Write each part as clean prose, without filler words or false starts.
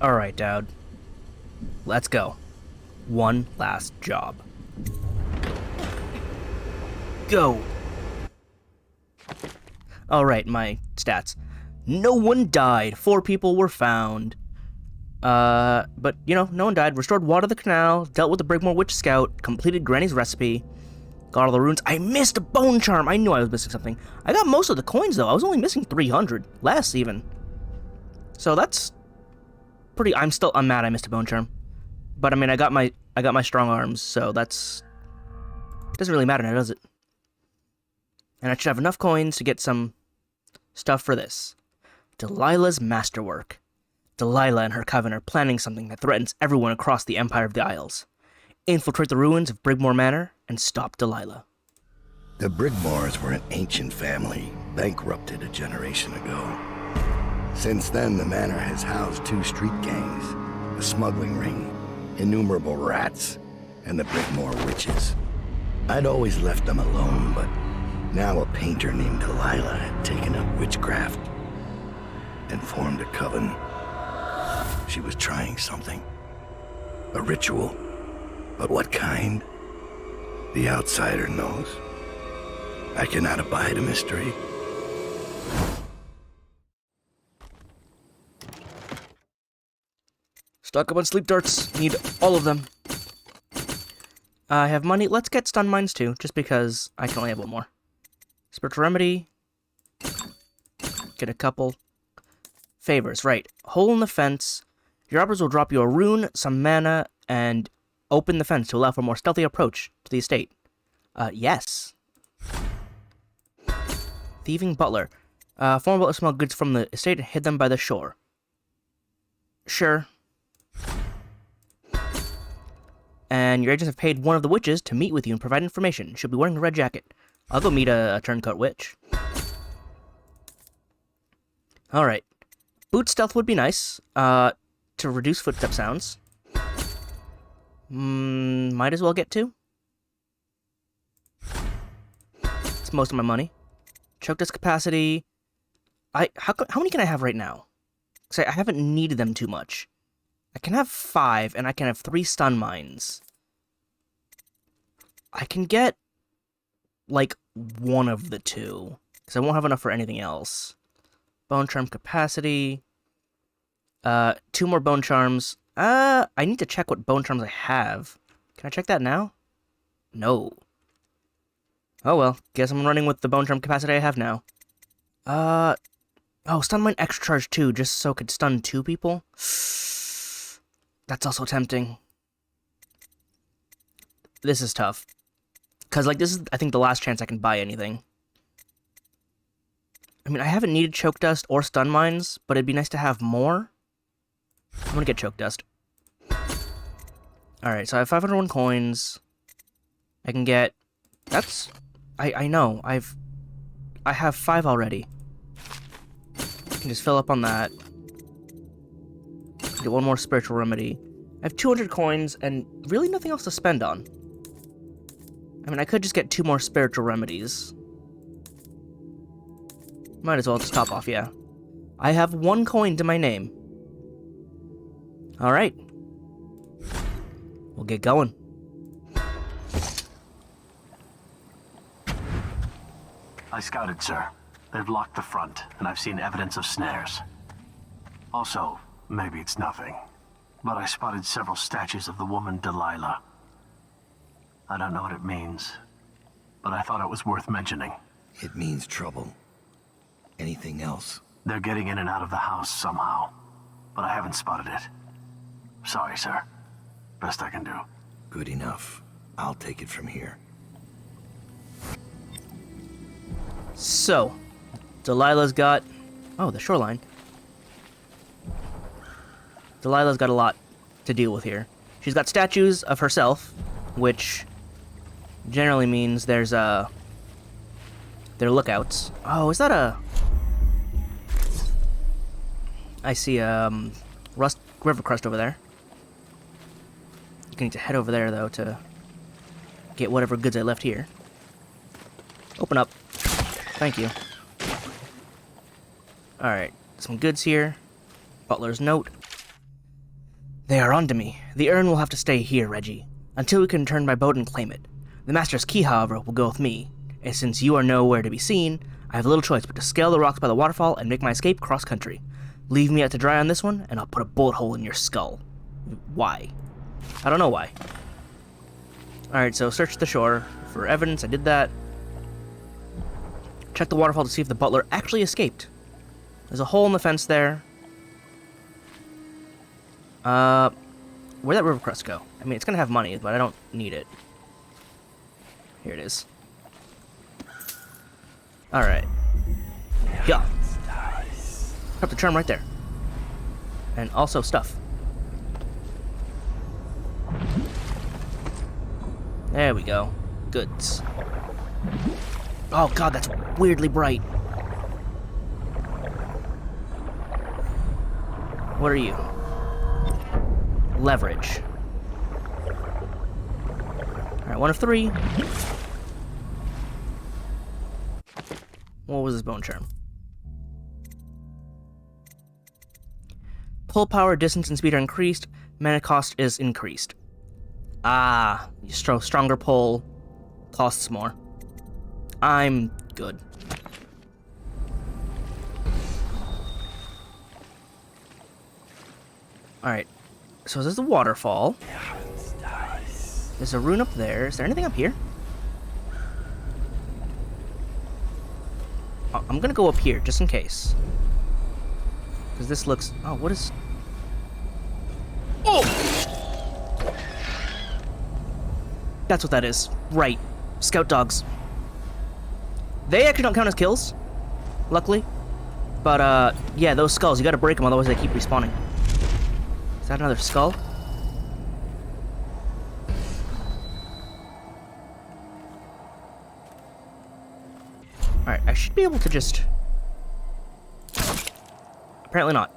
Alright, Dowd. Let's go. One last job. Go! Alright, my stats. No one died. 4 people were found. But, you know, no one died. Restored water to the canal, dealt with the Brigmore Witch Scout, completed Granny's recipe, got all the runes. I missed a bone charm! I knew I was missing something. I got most of the coins, though. I was only missing 300. Less, even. So that's pretty... I'm mad I missed a bone charm. But, I mean, I got my strong arms, so that's... Doesn't really matter now, does it? And I should have enough coins to get some stuff for this. Delilah's masterwork. Delilah and her coven are planning something that threatens everyone across the Empire of the Isles. Infiltrate the ruins of Brigmore Manor and stop Delilah. The Brigmores were an ancient family, bankrupted a generation ago. Since then, the manor has housed 2 street gangs, a smuggling ring, innumerable rats, and the Brigmore witches. I'd always left them alone, but now a painter named Delilah had taken up witchcraft and formed a coven. She was trying something. A ritual. But what kind? The outsider knows. I cannot abide a mystery. Stock up on sleep darts. Need all of them. I have money. Let's get stun mines too, just because I can only have one more. Spiritual remedy. Get a couple. Favors, right. Hole in the fence. Your robbers will drop you a rune, some mana, and open the fence to allow for a more stealthy approach to the estate. Yes. Thieving butler. Former butler smuggled goods from the estate and hid them by the shore. Sure. And your agents have paid one of the witches to meet with you and provide information. She'll be wearing a red jacket. I'll go meet a turncoat witch. Alright. Boot stealth would be nice. To reduce footstep sounds. Might as well get 2. It's most of my money. Choke dust capacity. How many can I have right now? Because I haven't needed them too much. I can have 5, and I can have 3 stun mines. I can get, like, one of the 2. Because I won't have enough for anything else. Bone charm capacity. 2 more bone charms. I need to check what bone charms I have. Can I check that now? No. Oh well, guess I'm running with the bone charm capacity I have now. Oh, stun mine extra charge too, just so I could stun 2 people? That's also tempting. This is tough. Because, like, this is, I think, the last chance I can buy anything. I mean, I haven't needed choke dust or stun mines, but it'd be nice to have more. I'm gonna get choke dust. Alright, so I have 501 coins. I can get... That's... I know. I have 5 already. I can just fill up on that. Get 1 more spiritual remedy. I have 200 coins and really nothing else to spend on. I mean, I could just get 2 more spiritual remedies. Might as well just top off, yeah. I have 1 coin to my name. Alright. We'll get going. I scouted, sir. They've locked the front, and I've seen evidence of snares. Also, maybe it's nothing, but I spotted several statues of the woman Delilah. I don't know what it means, but I thought it was worth mentioning. It means trouble. Anything else? They're getting in and out of the house somehow, but I haven't spotted it. Sorry, sir. Best I can do. Good enough. I'll take it from here. So, Delilah's got... Oh, the shoreline. Delilah's got a lot to deal with here. She's got statues of herself, which generally means there's they're lookouts. Oh, is that a... I see river crust over there. I need to head over there though to get whatever goods I left here. Open up. Thank you. Alright, some goods here. Butler's note. They are onto me. The urn will have to stay here, Reggie, until we can return by boat and claim it. The Master's key, however, will go with me, and since you are nowhere to be seen, I have little choice but to scale the rocks by the waterfall and make my escape cross-country. Leave me out to dry on this one, and I'll put a bullet hole in your skull. Why? I don't know why. Alright, so search the shore for evidence. I did that. Check the waterfall to see if the butler actually escaped. There's a hole in the fence there. Where'd that river crest go? I mean, it's gonna have money, but I don't need it. Here it is. Alright. Yeah. Up the charm right there. And also stuff. There we go. Goods. Oh god, that's weirdly bright. What are you? Leverage. Alright, 1 of 3. What was his bone charm? Pull power, distance, and speed are increased. Mana cost is increased. Ah, stronger pull costs more. I'm good. Alright, so there's the waterfall. There's a rune up there. Is there anything up here? Oh, I'm gonna go up here, just in case. Because this looks... Oh, what is... Oh! That's what that is. Right. Scout dogs. They actually don't count as kills, luckily. But, yeah, those skulls, you gotta break them, otherwise they keep respawning. Is that another skull? Alright, I should be able to just... Apparently not.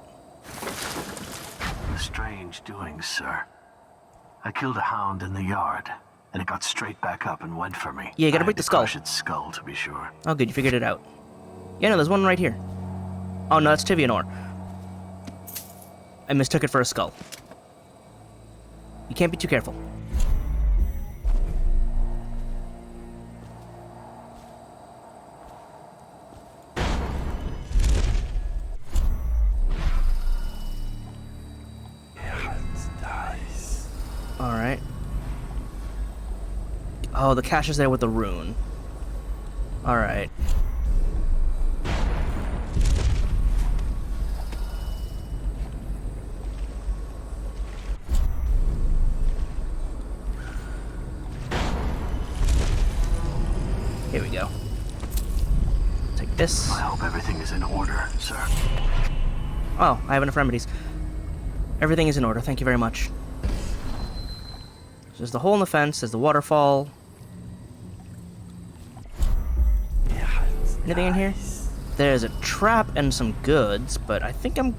Strange doings, sir. I killed a hound in the yard, and it got straight back up and went for me. Yeah, you gotta break the skull. Crush its skull, to be sure. Oh, good, you figured it out. Yeah, no, there's one right here. Oh, no, that's Tivianor. I mistook it for a skull. You can't be too careful. Alright. Oh, the cache is there with the rune. Alright. Here we go. Take this. I hope everything is in order, sir. Oh, I have enough remedies. Everything is in order, thank you very much. There's the hole in the fence, there's the waterfall. Anything in here? There's a trap and some goods, but I think I'm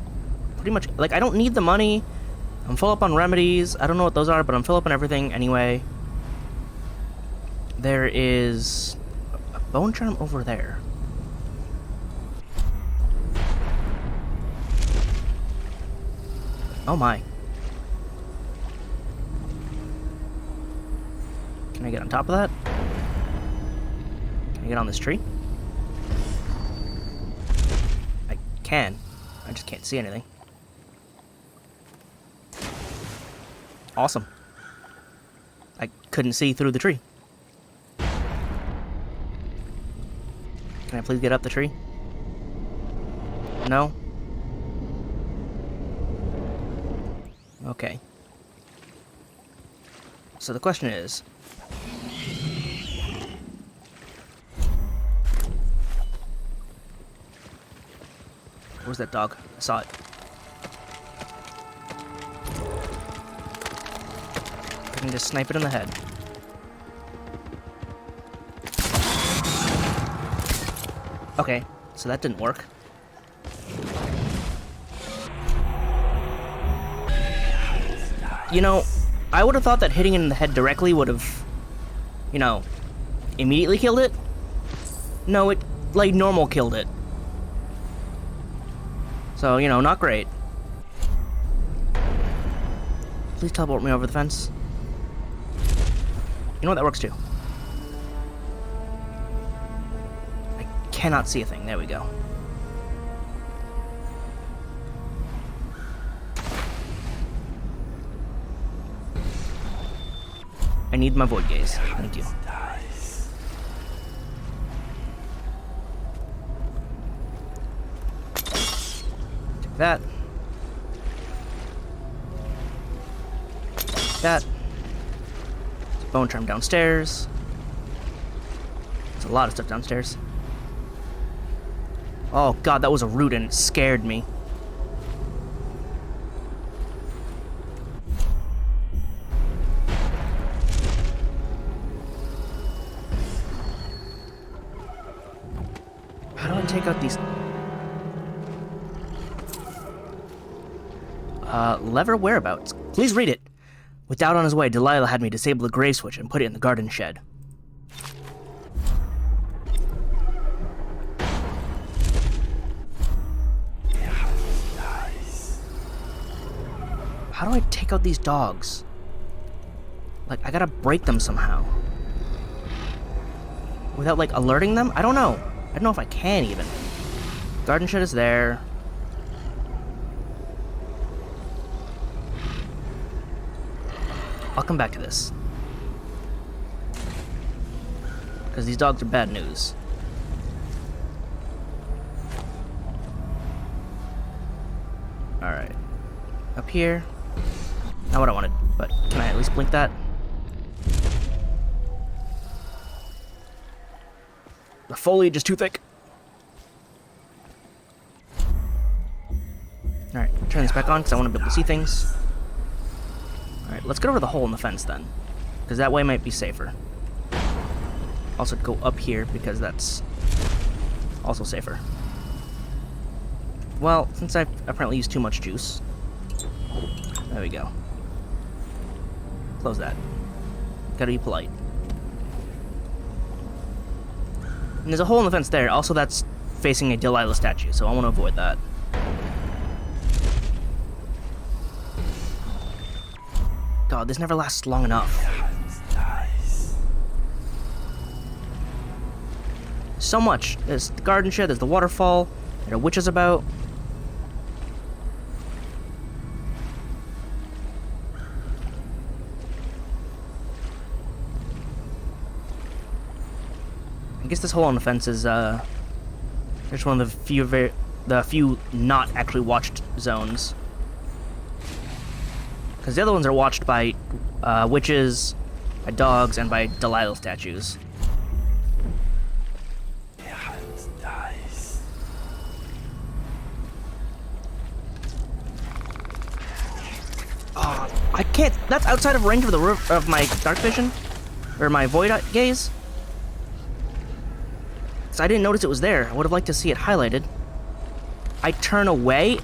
pretty much... Like, I don't need the money. I'm full up on remedies. I don't know what those are, but I'm full up on everything anyway. There is a bone charm over there. Oh my. Can I get on top of that? Can I get on this tree? I can. I just can't see anything. Awesome. I couldn't see through the tree. Can I please get up the tree? No? Okay. So the question is... Where's that dog? I saw it. I can just snipe it in the head. Okay, so that didn't work. You know, I would have thought that hitting it in the head directly would have, you know, immediately killed it. No, it, like, normal killed it. So, you know, not great. Please teleport me over the fence. You know what? That works too. I cannot see a thing. There we go. I need my void gaze. Thank you. Take that. That. Bone charm downstairs. There's a lot of stuff downstairs. Oh god, that was a root and it scared me. How do I take out these? Lever whereabouts? Please read it. With doubt on his way, Delilah had me disable the grave switch and put it in the garden shed. How do I take out these dogs? Like, I gotta break them somehow. Without, like, alerting them? I don't know. I don't know if I can, even. Garden shed is there. I'll come back to this. Because these dogs are bad news. Alright. Up here. Not what I wanted, but can I at least blink that? The foliage is too thick. Alright, turn this back on because I want to be able to see things. Alright, let's get over the hole in the fence then. Because that way might be safer. Also go up here because that's also safer. Well, since I've apparently used too much juice. There we go. Close that. Gotta be polite. And there's a hole in the fence there. Also, that's facing a Delilah statue, so I want to avoid that. God, this never lasts long enough. So much. There's the garden shed, there's the waterfall, there are witches about. I guess this hole on the fence is just one of the few not actually watched zones. Because the other ones are watched by witches, by dogs, and by Delilah statues. Oh, I can't. That's outside of range of of my dark vision, or my void gaze. So I didn't notice it was there. I would have liked to see it highlighted. I turn away.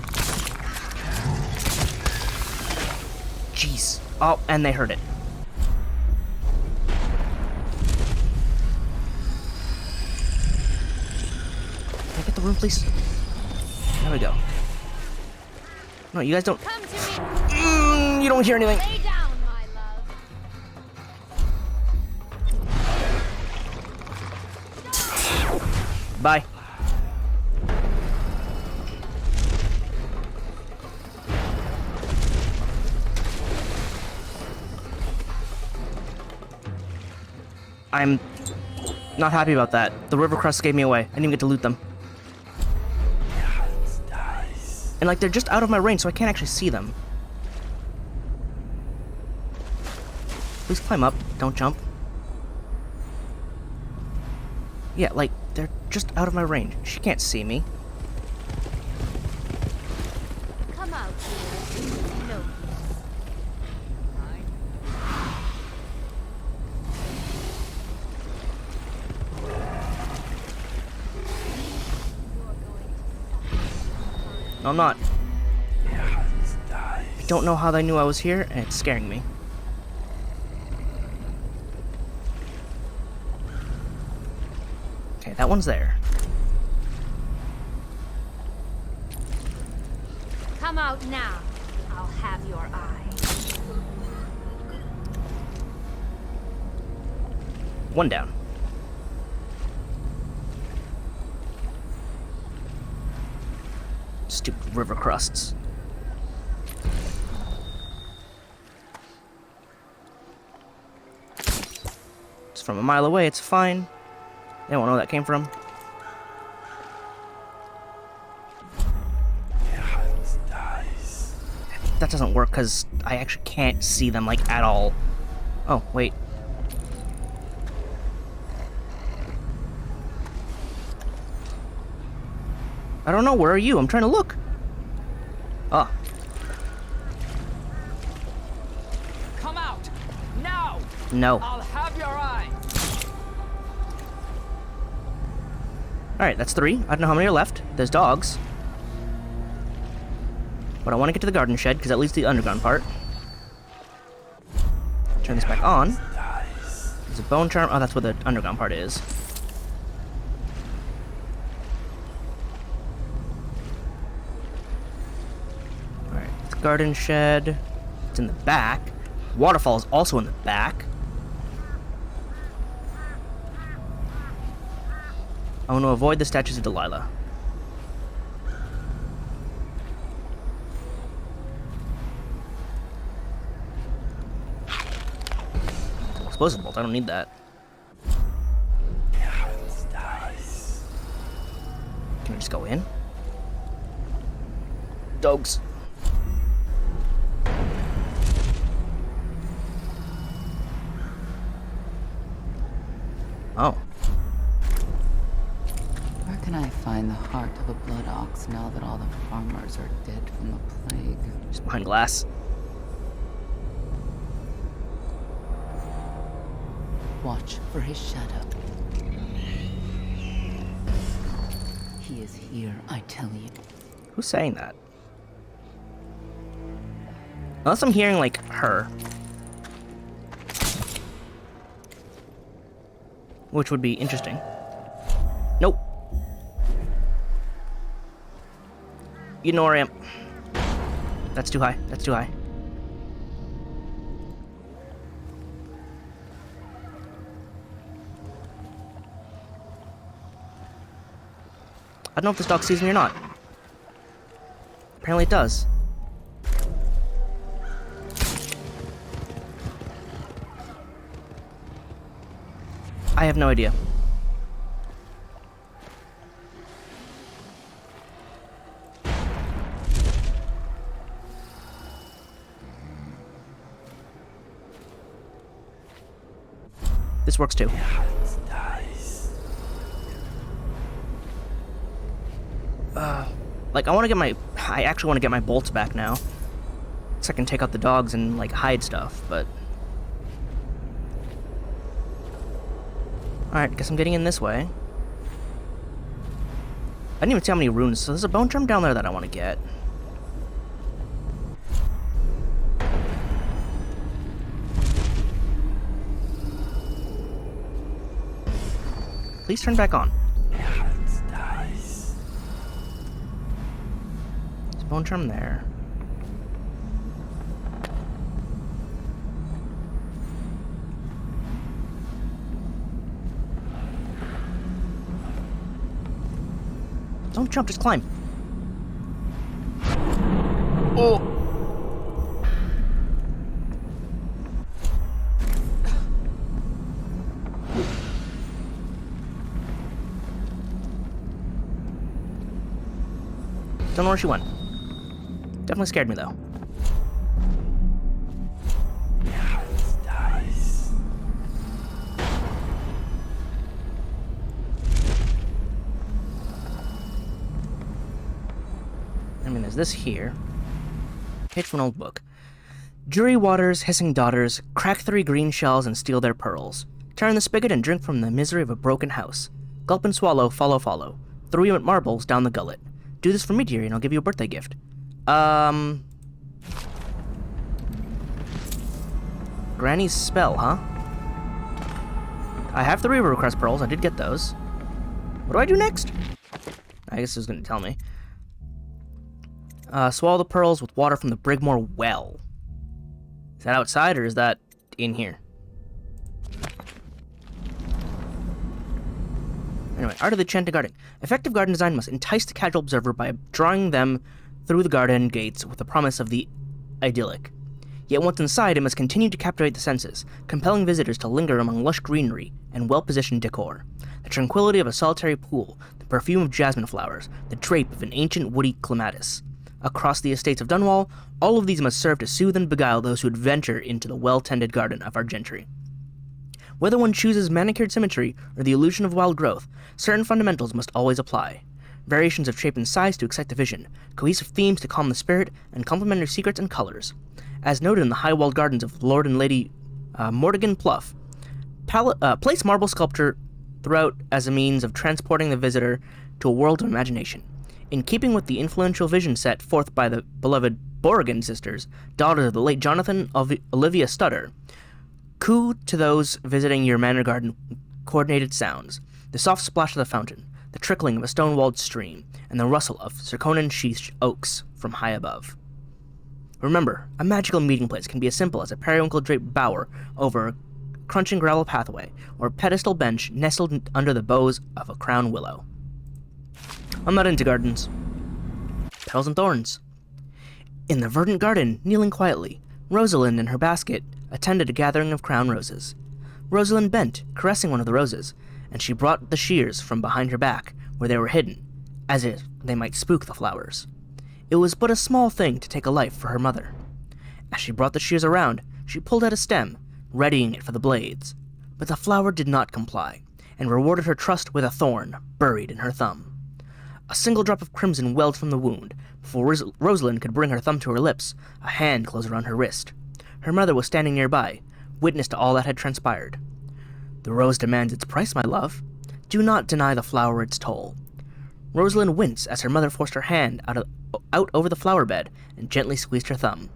Jeez. Oh, and they heard it. Can I get the room, please? There we go. No, you guys don't. Come to me. You don't hear anything. Lay down, my love. Bye. I'm not happy about that. The river crust gave me away. I didn't even get to loot them. And like, they're just out of my range, so I can't actually see them. Please climb up. Don't jump. Yeah, like, they're just out of my range. She can't see me. Come out here. No. No, I'm not. I don't know how they knew I was here, and it's scaring me. Okay, that one's there. Come out now. I'll have your eye. One down. Stupid river crusts. It's from a mile away, it's fine. They won't know where that came from. That doesn't work because I actually can't see them, like, at all. Oh, wait. I don't know, where are you? I'm trying to look. Oh. Come out! Now! No. I'll have your eye! Alright, that's 3. I don't know how many are left. There's dogs. But I want to get to the garden shed, because that leads to the underground part. Turn this back on. There's a bone charm. Oh, that's where the underground part is. Alright, the garden shed. It's in the back. Waterfall is also in the back. I want to avoid the statues of Delilah. Explosive bolt, I don't need that. Can we just go in? Dogs. Oh. Where can I find the heart of a blood ox now that all the farmers are dead from the plague? Just behind glass. Watch for his shadow. He is here, I tell you. Who's saying that? Unless I'm hearing, like, her. Which would be interesting. Nope. You know where I am. That's too high. That's too high. I don't know if this dog sees me or not. Apparently it does. I have no idea. This works too. Like, I actually want to get my bolts back now. So I can take out the dogs and, like, hide stuff, but... Alright, guess I'm getting in this way. I didn't even see how many runes, so there's a bone charm down there that I want to get. Please turn back on. Bone charm there. Don't jump, just climb. Oh! Don't know where she went. Definitely scared me, though. I mean, there's this here. Page from an old book. Jury waters, hissing daughters, crack 3 green shells and steal their pearls. Turn the spigot and drink from the misery of a broken house. Gulp and swallow, follow, follow. Throw you at marbles down the gullet. Do this for me, dearie, and I'll give you a birthday gift. Granny's spell, huh? I have 3 river crest pearls. I did get those. What do I do next? I guess it was going to tell me. Swallow the pearls with water from the Brigmore well. Is that outside or is that in here? Anyway, art of the enchanted garden. Effective garden design must entice the casual observer by drawing them through the garden gates with the promise of the idyllic. Yet once inside, it must continue to captivate the senses, compelling visitors to linger among lush greenery and well-positioned decor. The tranquility of a solitary pool, the perfume of jasmine flowers, the drape of an ancient woody clematis. Across the estates of Dunwall, all of these must serve to soothe and beguile those who would venture into the well-tended garden of our gentry. Whether one chooses manicured symmetry or the illusion of wild growth, certain fundamentals must always apply. Variations of shape and size to excite the vision, cohesive themes to calm the spirit, and complementary secrets and colors. As noted in the high-walled gardens of Lord and Lady Mortigan Pluff, place marble sculpture throughout as a means of transporting the visitor to a world of imagination. In keeping with the influential vision set forth by the beloved Borrigan sisters, daughters of the late Jonathan Olivia Stutter, coo to those visiting your manor garden coordinated sounds, the soft splash of the fountain, the trickling of a stone-walled stream, and the rustle of Circonan-sheathed oaks from high above. Remember, a magical meeting place can be as simple as a periwinkle-draped bower over a crunching gravel pathway, or a pedestal bench nestled under the boughs of a crown willow. I'm not into gardens. Petals and thorns. In the verdant garden, kneeling quietly, Rosalind and her basket attended a gathering of crown roses. Rosalind bent, caressing one of the roses, and she brought the shears from behind her back, where they were hidden, as if they might spook the flowers. It was but a small thing to take a life for her mother. As she brought the shears around, she pulled out a stem, readying it for the blades. But the flower did not comply, and rewarded her trust with a thorn buried in her thumb. A single drop of crimson welled from the wound. Before Rosalind could bring her thumb to her lips, a hand closed around her wrist. Her mother was standing nearby, witness to all that had transpired. The rose demands its price, my love. Do not deny the flower its toll. Rosalind winced as her mother forced her hand out over the flower bed and gently squeezed her thumb.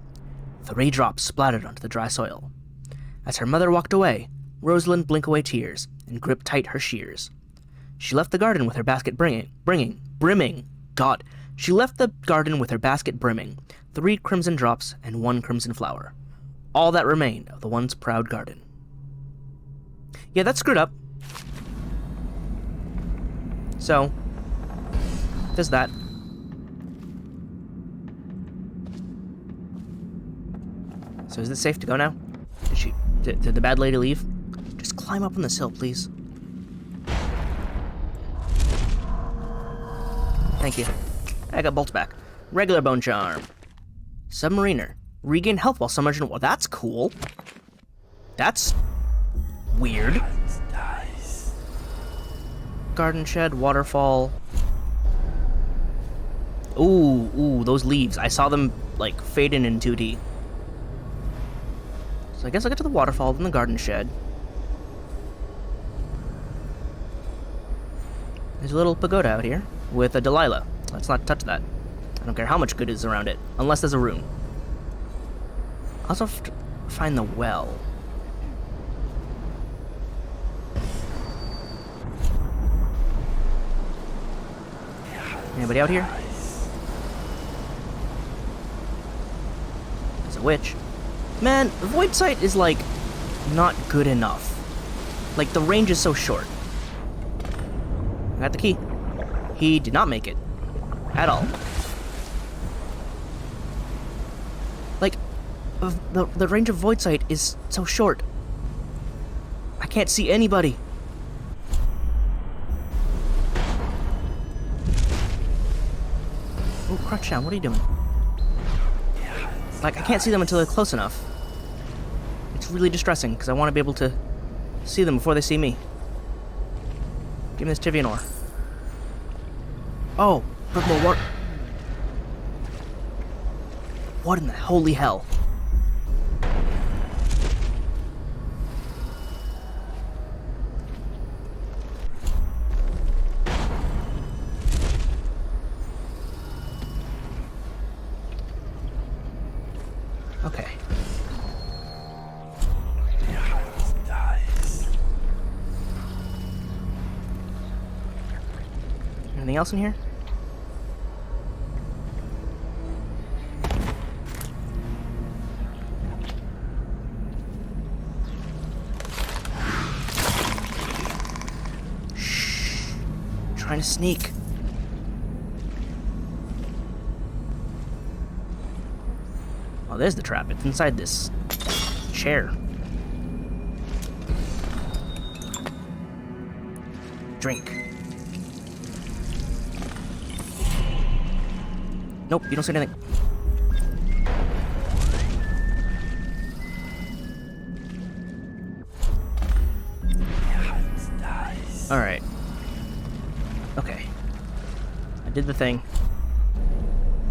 3 drops splattered onto the dry soil. As her mother walked away, Rosalind blinked away tears and gripped tight her shears. She left the garden with her basket brimming. She left the garden with her basket brimming, 3 crimson drops and 1 crimson flower. All that remained of the once proud garden. Yeah, that's screwed up. So, there's that. So is it safe to go now? Did the bad lady leave? Just climb up on this hill, please. Thank you. I got bolts back. Regular bone charm. Submariner. Regain health while submerged in water. That's cool. That's weird. Garden shed, waterfall. Ooh, those leaves. I saw them, like, fade in 2D. So I guess I'll get to the waterfall, then the garden shed. There's a little pagoda out here with a Delilah. Let's not touch that. I don't care how much good is around it, unless there's a rune. I also have to find the well. Anybody out here? There's a witch. Man, Void Sight is, like, not good enough. Like, the range is so short. I got the key. He did not make it. At all. Like, the range of Void Sight is so short. I can't see anybody. Oh, crouch down. What are you doing? Like, I can't see them until they're close enough. It's really distressing, because I want to be able to see them before they see me. Give me this Tivian ore. Oh, Brigmore, what? What in the holy hell? Okay. Anything else in here? Shh. trying to sneak. Oh, there's the trap. It's inside this chair. Drink. Nope, you don't say anything. Alright. Okay. I did the thing.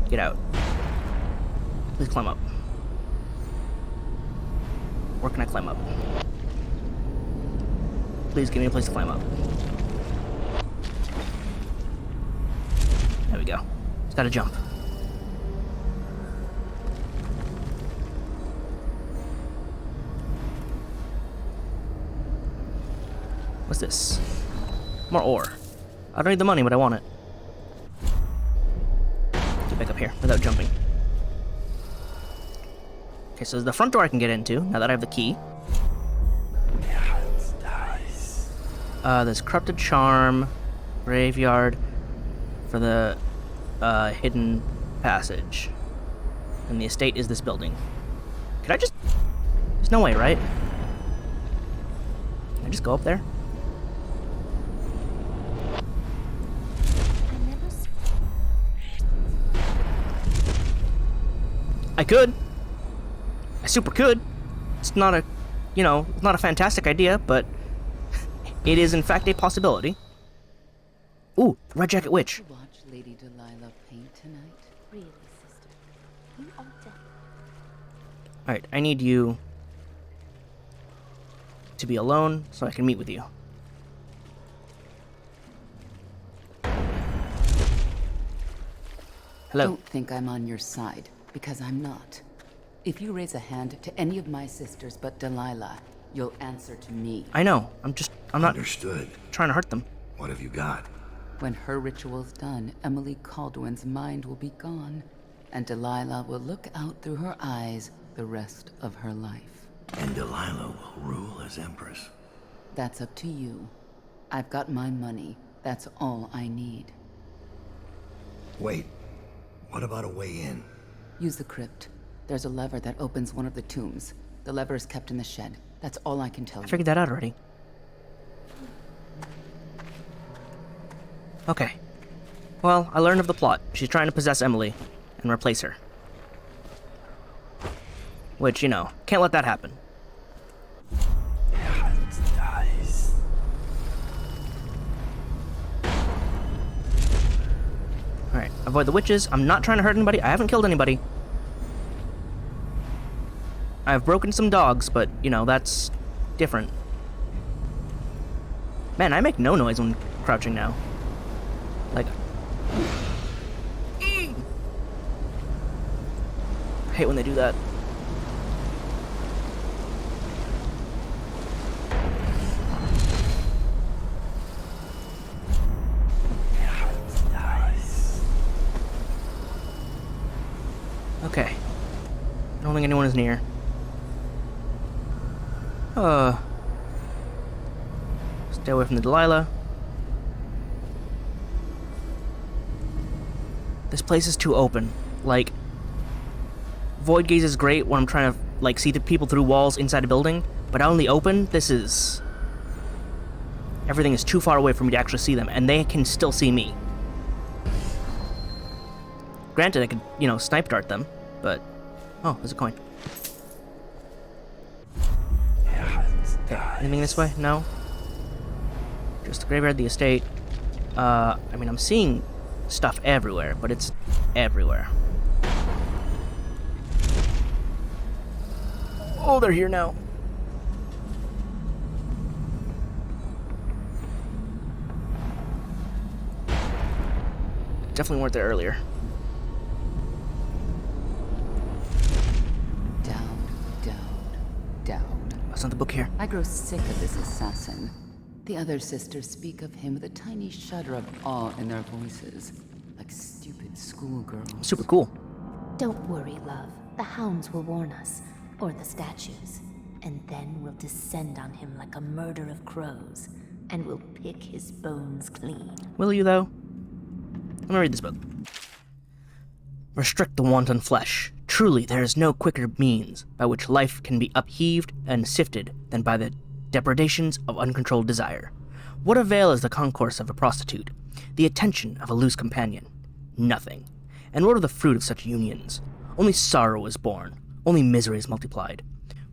Get out. Please climb up. Where can I climb up? Please give me a place to climb up. There we go. Just gotta jump. What's this? More ore. I don't need the money, but I want it. Get back up here without jumping. Okay, so there's the front door I can get into, now that I have the key. There's Corrupted Charm, Graveyard, for the hidden passage. And the estate is this building. Can I just... There's no way, right? Can I just go up there? I could. I super could. It's not a, you know, it's not a fantastic idea, but it is in fact a possibility. Ooh, Red Jacket Witch. Watch Lady Delilah paint tonight. Really, sister. You are deaf. Alright, I need you to be alone so I can meet with you. Hello. Don't think I'm on your side, because I'm not. If you raise a hand to any of my sisters but Delilah, you'll answer to me. I know. I'm not Understood. trying to hurt them. What have you got? When her ritual's done, Emily Caldwin's mind will be gone, and Delilah will look out through her eyes the rest of her life. And Delilah will rule as Empress. That's up to you. I've got my money. That's all I need. Wait, what about a way in? Use the crypt. There's a lever that opens one of the tombs. The lever is kept in the shed. That's all I can tell I you. figured that out already. Okay. Well, I learned of the plot. She's trying to possess Emily and replace her. Which, you know, can't let that happen. Alright, avoid the witches. I'm not trying to hurt anybody. I haven't killed anybody. I've broken some dogs, but, you know, that's different. Man, I make no noise when crouching now. Like... I hate when they do that. Okay. I don't think anyone is near. Stay away from the Delilah. This place is too open. Like, Void Gaze is great when I'm trying to, like, see the people through walls inside a building, but out in the open, this is... Everything is too far away for me to actually see them, and they can still see me. Granted, I could, you know, snipe dart them, but... Oh, there's a coin. Okay, anything this way? No? Just the graveyard, the estate. I mean, I'm seeing stuff everywhere, but it's everywhere. Oh, they're here now. Definitely weren't there earlier. Down, down, down. That's not the book here. I grow sick of this assassin. The other sisters speak of him with a tiny shudder of awe in their voices, like stupid schoolgirls. Super cool. Don't worry, love. The hounds will warn us, or the statues, and then we'll descend on him like a murder of crows. and will pick his bones clean. Will you, though? Let me read this book. Restrict the wanton flesh. Truly, there is no quicker means by which life can be upheaved and sifted than by the depredations of uncontrolled desire. What avail is the concourse of a prostitute, the attention of a loose companion? Nothing. And what are the fruit of such unions? Only sorrow is born, only misery is multiplied.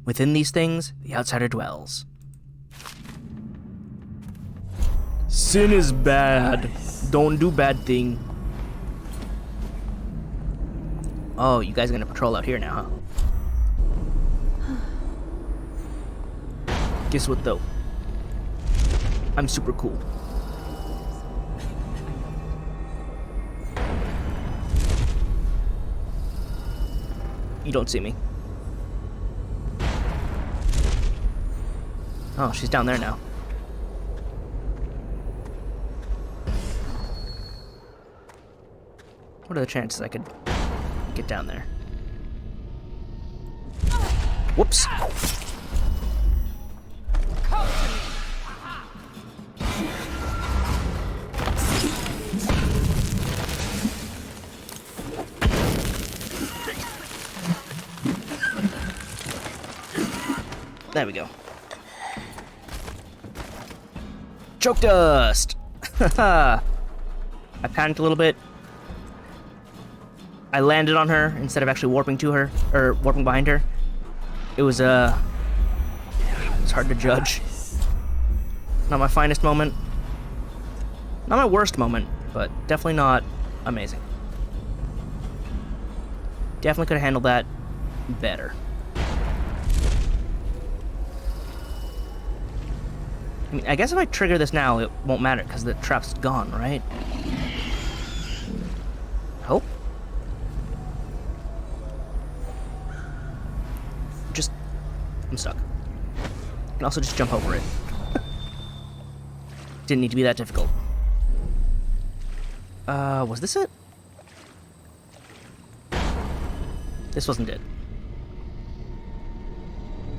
Within these things, the outsider dwells. Sin is bad. Don't do bad thing. Oh, you guys are gonna patrol out here now, huh? Guess what, though? I'm super cool. You don't see me. Oh, she's down there now. What are the chances I could get down there? Whoops. Come to me. There we go. Choke dust! I panicked a little bit. I landed on her instead of actually warping to her, or warping behind her. It was, it's hard to judge. Not my finest moment. Not my worst moment, but definitely not amazing. Definitely could have handled that better. I mean, I guess if I trigger this now, it won't matter, because the trap's gone, right? Hope? I'm stuck. I can also just jump over it. Didn't need to be that difficult. Was this it? This wasn't it.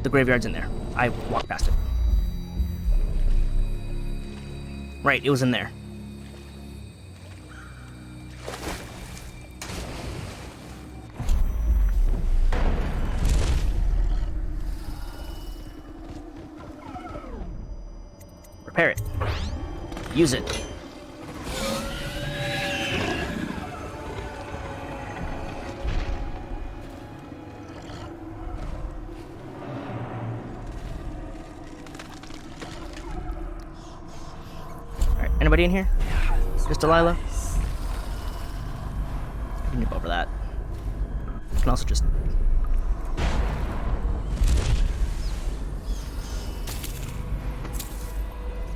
The graveyard's in there. I walked past it. Right, it was in there. Repair it. Use it. Alright, anybody in here? Just Delilah? I can nip over that. I can also just...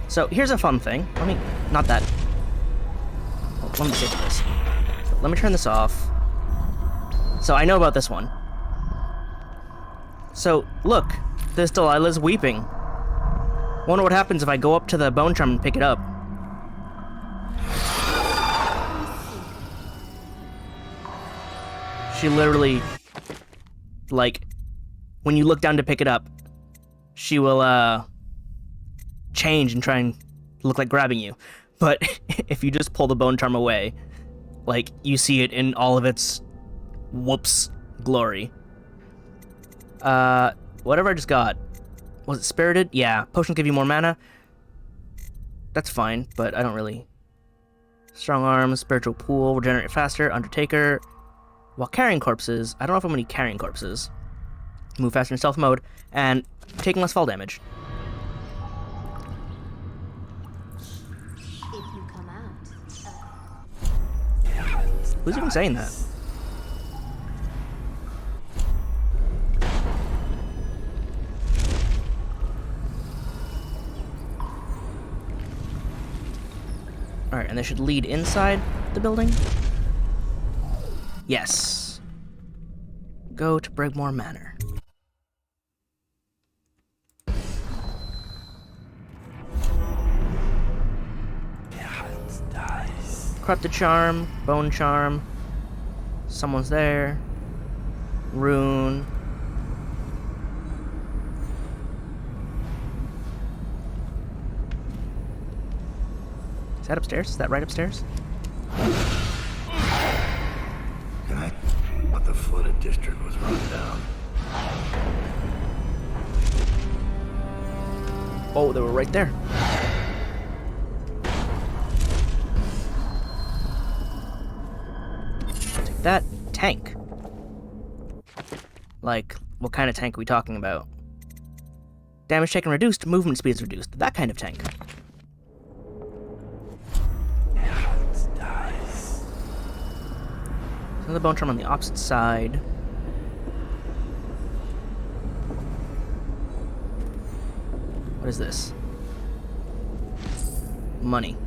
So here's a fun thing. Let me, not that. Oh, let me disable this. Let me turn this off. So I know about this one. So look, this Delilah's weeping. Wonder what happens if I go up to the bone charm and pick it up. She literally, like, when you look down to pick it up, she will, change and try and look like grabbing you. But if you just pull the bone charm away, like, you see it in all of its whoops glory. Whatever I just got. Was it spirited? Yeah. Potions give you more mana. That's fine, but I don't really... Strong arms, spiritual pool, regenerate faster, Undertaker. While carrying corpses, I don't know if I'm gonna need carrying corpses. Move faster in stealth mode, and taking less fall damage. If you come out, Who's even saying that? Alright, and they should lead inside the building? Yes. Go to Brigmore Manor. Corrupted charm, bone charm. Someone's there. Rune. Is that upstairs? Is that right upstairs? But the flooded district was run down. Oh, they were right there. Take that. Tank. Like, what kind of tank are we talking about? Damage taken reduced, movement speed is reduced. That kind of tank. Another bone charm on the opposite side. What is this? Money.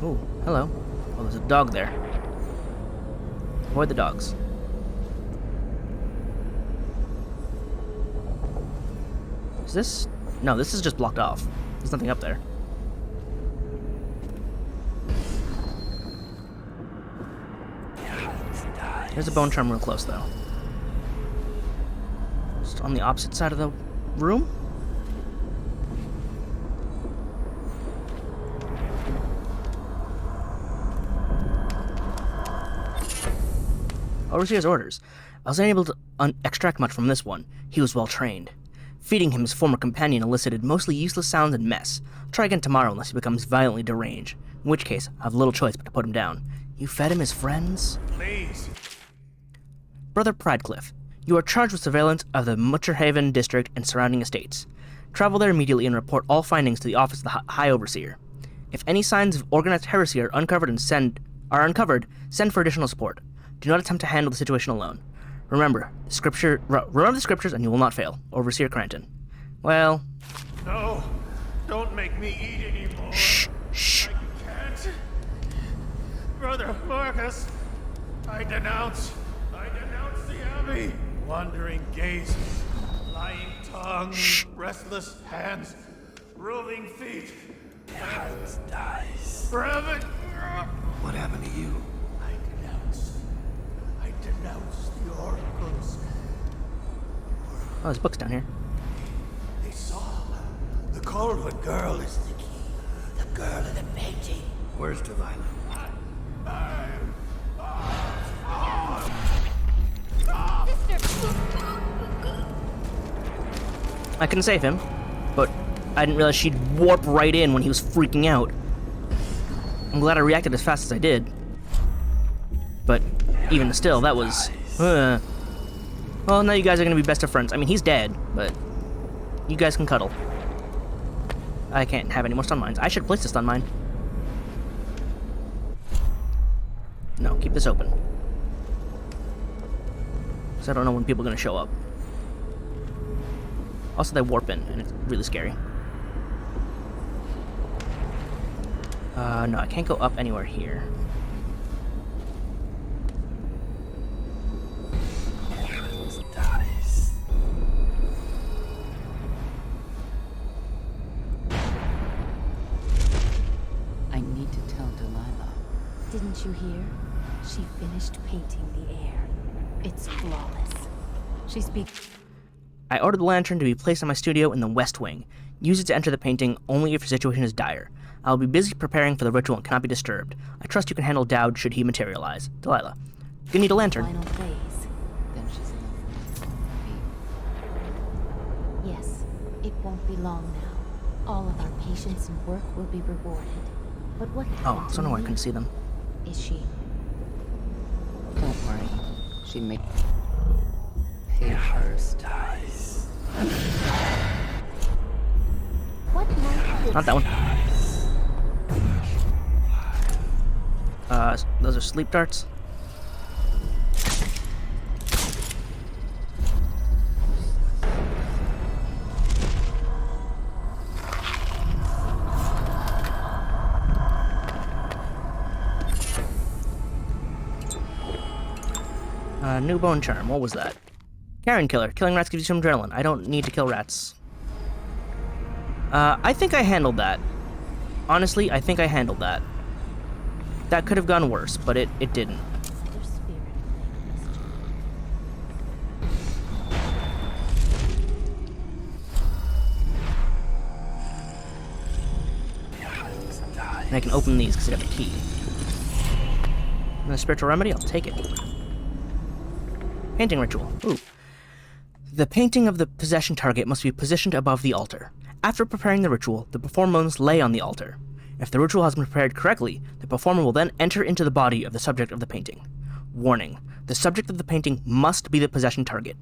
Oh, hello. Oh, there's a dog there. Avoid the dogs. Is this? No, this is just blocked off. There's nothing up there. There's a bone charm real close, though. Just on the opposite side of the room? Overseer's orders. I was unable to extract much from this one. He was well trained. Feeding him his former companion elicited mostly useless sounds and mess. I'll try again tomorrow unless he becomes violently deranged. In which case, I have little choice but to put him down. You fed him his friends? Please. Brother Pridecliff, you are charged with surveillance of the Mutcherhaven district and surrounding estates. Travel there immediately and report all findings to the office of the High Overseer. If any signs of organized heresy are uncovered, send for additional support. Do not attempt to handle the situation alone. Remember the scriptures and you will not fail. Overseer Cranton. Well... No, don't make me eat anymore. Shh. I can't. Brother Marcus, I denounce the Abbey. Wandering gazes, lying tongues, restless hands, roving feet. Hands dies. Forever. What happened to you? I denounce the oracles. Oh, there's books down here. They saw the Cauldron girl is the key. The girl in the painting. Where's Delilah? I couldn't save him, but I didn't realize she'd warp right in when he was freaking out. I'm glad I reacted as fast as I did. But even still, that was... Well, now you guys are gonna be best of friends. I mean, he's dead, but you guys can cuddle. I can't have any more stun mines. I should place a stun mine. No, keep this open. Because I don't know when people are gonna show up. Also, they warp in, and it's really scary. No, I can't go up anywhere here. I need to tell Delilah. Didn't you hear? She finished painting the air. It's flawless. She speaks. I ordered the lantern to be placed in my studio in the West Wing. Use it to enter the painting only if your situation is dire. I will be busy preparing for the ritual and cannot be disturbed. I trust you can handle Dowd should he materialize. Delilah. You need a lantern. Final phase. Then she's in the Yes, it won't be long now. All of our patience and work will be rewarded. But what Oh, happened I to don't know why I me? couldn't see them. Is she? Don't worry. She may pay first. What might Not that one. Those are sleep darts. New bone charm. What was that? Karen killer. Killing rats gives you some adrenaline. I don't need to kill rats. I think I handled that. Honestly, I think I handled that. That could have gone worse, but it didn't. their spirit playing mischief? And I can open these because I got the key. And the spiritual remedy, I'll take it. Painting ritual. Ooh. The painting of the possession target must be positioned above the altar. After preparing the ritual, the performer must lay on the altar. If the ritual has been prepared correctly, the performer will then enter into the body of the subject of the painting. Warning: the subject of the painting must be the possession target.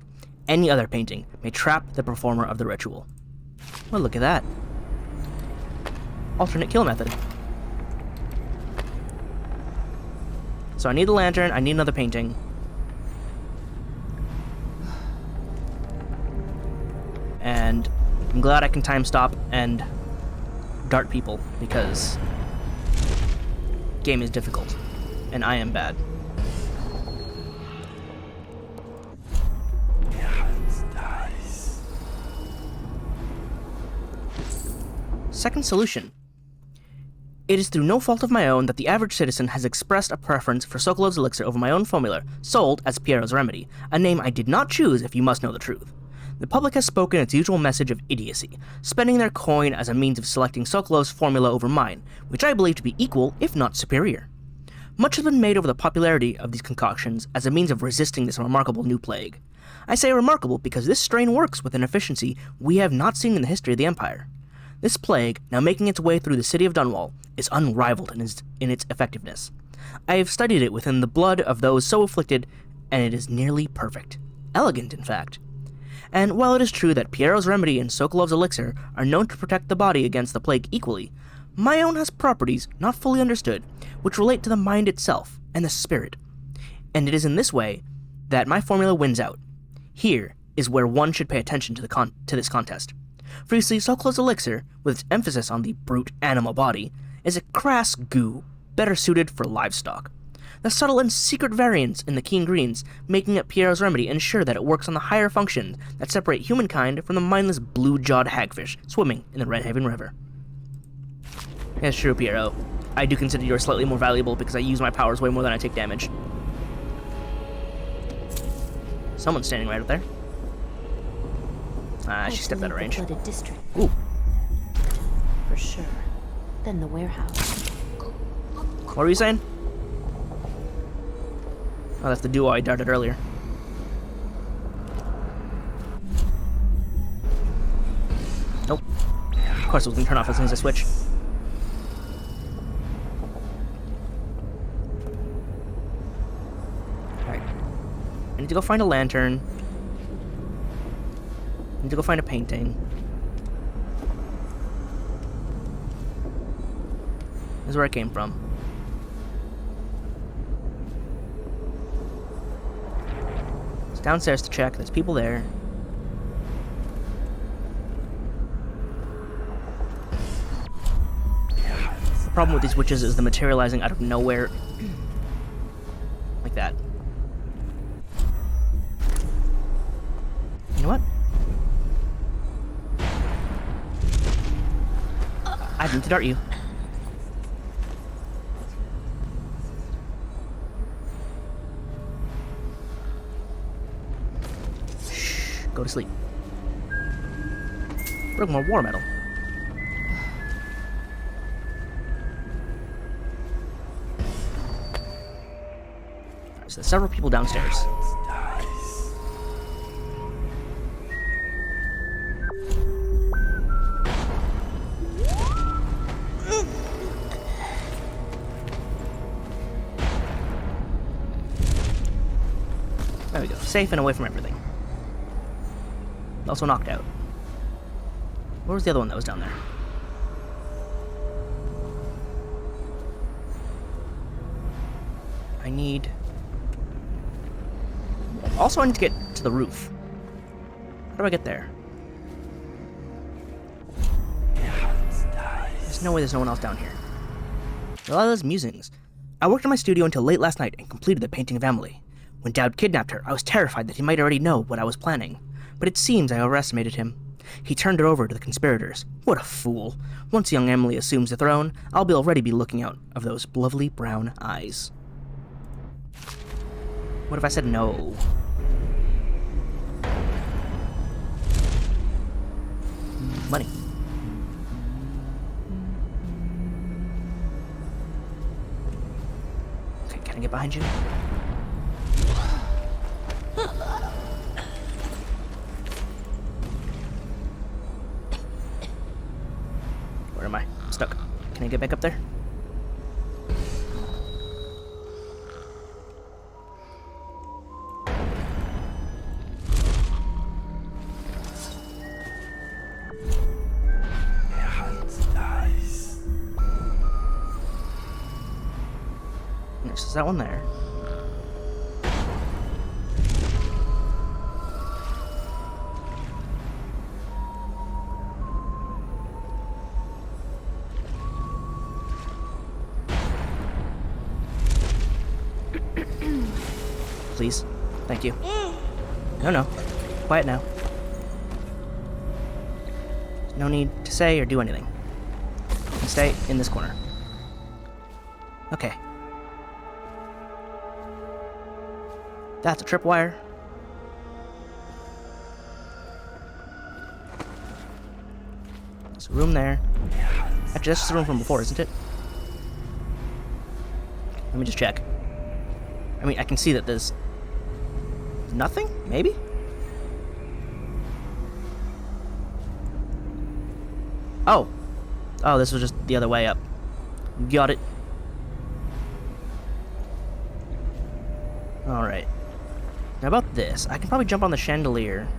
Any other painting may trap the performer of the ritual. Well, look at that. Alternate kill method. So I need the lantern, I need another painting. And I'm glad I can time stop and dart people, because game is difficult, and I am bad. Second solution. It is through no fault of my own that the average citizen has expressed a preference for Sokolov's elixir over my own formula, sold as Piero's remedy, a name I did not choose if you must know the truth. The public has spoken its usual message of idiocy, spending their coin as a means of selecting Sokolov's formula over mine, which I believe to be equal, if not superior. Much has been made over the popularity of these concoctions as a means of resisting this remarkable new plague. I say remarkable because this strain works with an efficiency we have not seen in the history of the Empire. This plague, now making its way through the city of Dunwall, is unrivaled in its effectiveness. I have studied it within the blood of those so afflicted, and it is nearly perfect. Elegant, in fact. And while it is true that Piero's remedy and Sokolov's elixir are known to protect the body against the plague equally, my own has properties not fully understood, which relate to the mind itself and the spirit. And it is in this way that my formula wins out. Here is where one should pay attention to this contest. For you see, Sokolov's elixir, with its emphasis on the brute animal body, is a crass goo, better suited for livestock. The subtle and secret variants in the key ingredients making up Piero's remedy ensure that it works on the higher functions that separate humankind from the mindless blue-jawed hagfish swimming in the Redhaven River. Yes, true, Piero. I do consider you slightly more valuable because I use my powers way more than I take damage. Someone's standing right up there. She stepped out of range. District. Ooh. For sure. Then the warehouse. What were you saying? Oh, that's the duo I darted earlier. Nope. Of course it was gonna turn off as soon as I switch. Alright. I need to go find a lantern. I need to go find a painting. This is where I came from. It's downstairs to check. There's people there. The problem with these witches is the materializing out of nowhere. Like that. You know what? I didn't dart you. Shh, go to sleep. Brigmore war medal. So there's several people downstairs. There we go. Safe and away from everything. Also knocked out. Where was the other one that was down there? I need... Also, I need to get to the roof. How do I get there? There's no way there's no one else down here. Delilah's musings. I worked in my studio until late last night and completed the painting of Emily. When Dowd kidnapped her, I was terrified that he might already know what I was planning. But it seems I overestimated him. He turned it over to the conspirators. What a fool. Once young Emily assumes the throne, I'll already be looking out of those lovely brown eyes. What if I said no? Money. get behind you? Where am I? I'm stuck. Can I get back up there? There's that one there. Please. Thank you. No. Quiet now. No need to say or do anything. You can stay in this corner. Okay. That's a tripwire. There's a room there. Actually, that's just the room from before, isn't it? Let me just check. I mean, I can see that there's nothing? Maybe? Oh. Oh, this was just the other way up. Got it. Alright. Now about this, I can probably jump on the chandelier.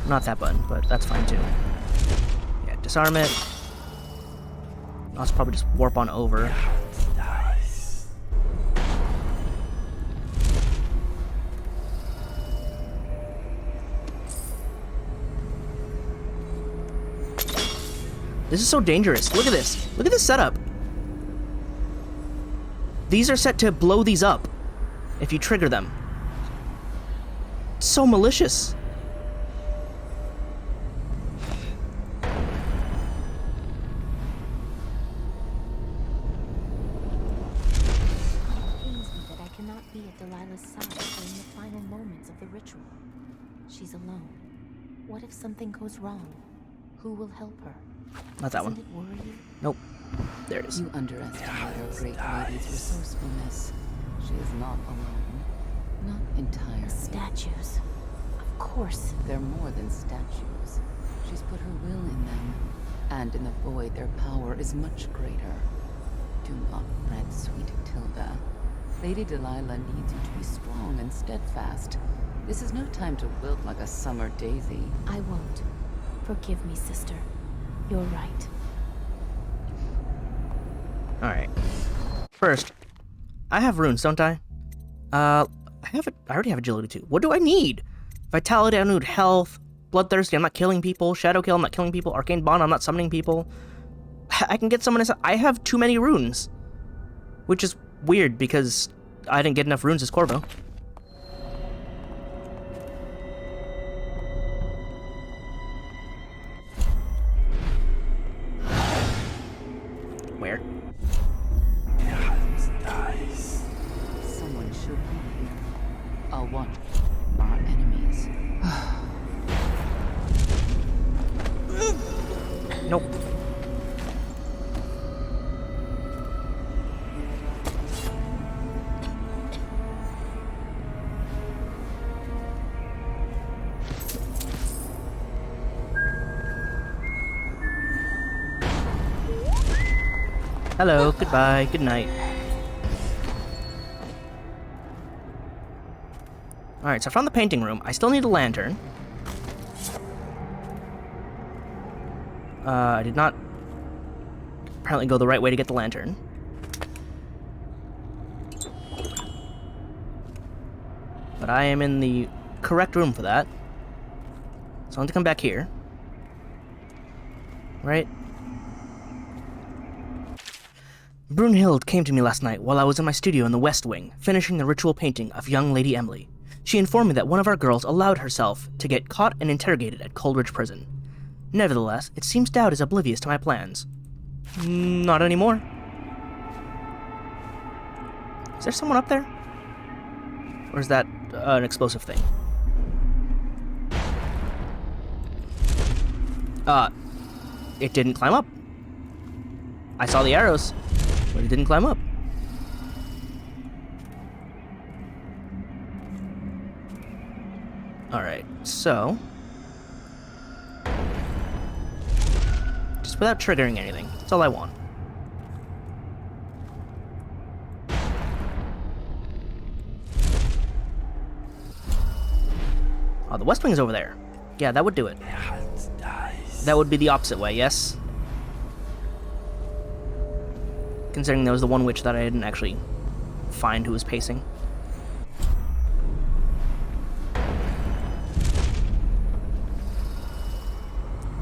Not that button, but that's fine too. Yeah, disarm it. I'll probably just warp on over. This is so dangerous. Look at this. Look at this setup. These are set to blow these up if you trigger them. It's so malicious. It pains me that I cannot be at Delilah's side during the final moments of the ritual. She's alone. What if something goes wrong? Who will help her? Not that Doesn't one. it worry you? Nope. There it is. You underestimate our great lady's resourcefulness. She is not alone. Not entirely. The statues. Of course. They're more than statues. She's put her will in them. And in the void, their power is much greater. Do not fret, sweet Tilda. Lady Delilah needs you to be strong and steadfast. This is no time to wilt like a summer daisy. I won't. Forgive me, sister. You're right. Alright. First, I have runes, don't I? I already have agility too. What do I need? Vitality, I need health. Bloodthirsty, I'm not killing people. Shadow kill, I'm not killing people. Arcane bond, I'm not summoning people. I can get someone. I have too many runes. Which is weird because I didn't get enough runes as Corvo. Where? Someone should be here. I'll watch our enemies. Nope. Hello, goodbye, good night. Alright, so I found the painting room. I still need a lantern. I did not apparently go the right way to get the lantern. But I am in the correct room for that. So I want to come back here. Right? Brunhild came to me last night while I was in my studio in the West Wing, finishing the ritual painting of young Lady Emily. She informed me that one of our girls allowed herself to get caught and interrogated at Coleridge Prison. Nevertheless, it seems Dowd is oblivious to my plans. Not anymore. Is there someone up there? Or is that an explosive thing? It didn't climb up. I saw the arrows, but it didn't climb up. Alright, so... just without triggering anything. That's all I want. Oh, the West Wing's over there. Yeah, that would do it. That would be the opposite way, yes? Considering there was the one witch that I didn't actually find who was pacing.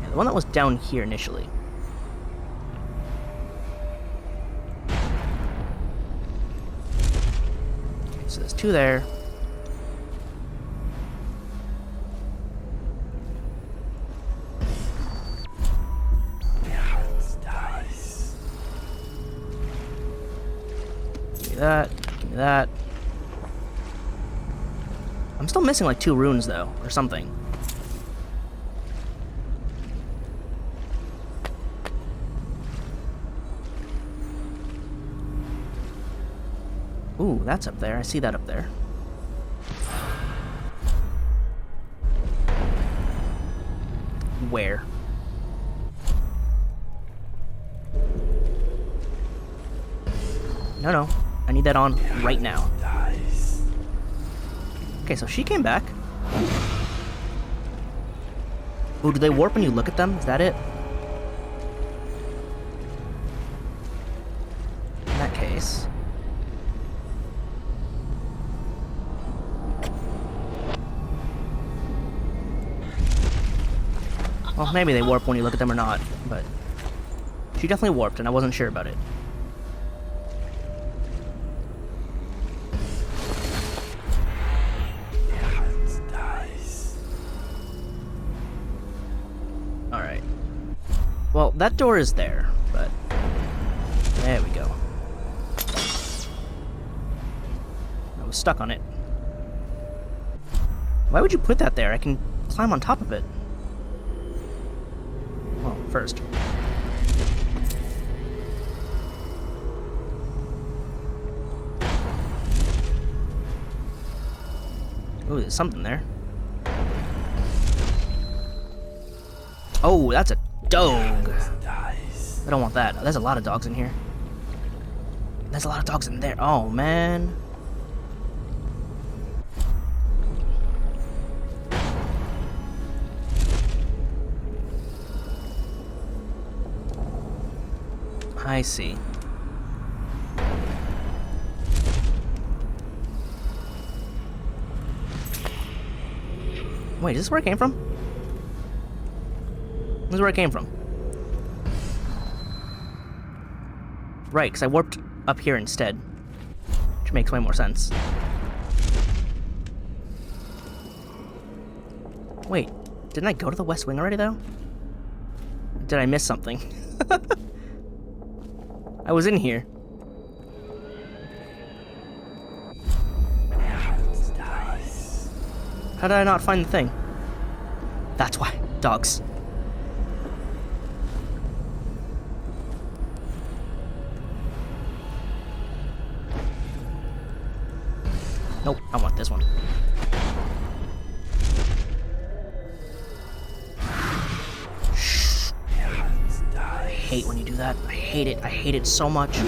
Yeah, the one that was down here initially. Okay, so there's two there. That, give me that. I'm still missing like 2 runes though, or something. Ooh, that's up there. I see that up there. Where? No. I need that on right now. Okay, so she came back. Ooh, do they warp when you look at them? Is that it? In that case... well, maybe they warp when you look at them or not, but... she definitely warped, and I wasn't sure about it. Alright. Well, that door is there, but... there we go. I was stuck on it. Why would you put that there? I can climb on top of it. Well, first. Ooh, there's something there. Oh, that's a dog. I don't want that. There's a lot of dogs in here. There's a lot of dogs in there. Oh, man. I see. Wait, is this where it came from? This is where it came from. Right, because I warped up here instead. Which makes way more sense. Wait, didn't I go to the West Wing already, though? Did I miss something? I was in here. How did I not find the thing? That's why. Dogs. Nope, I want this one. Shh. I hate when you do that. I hate it. I hate it so much.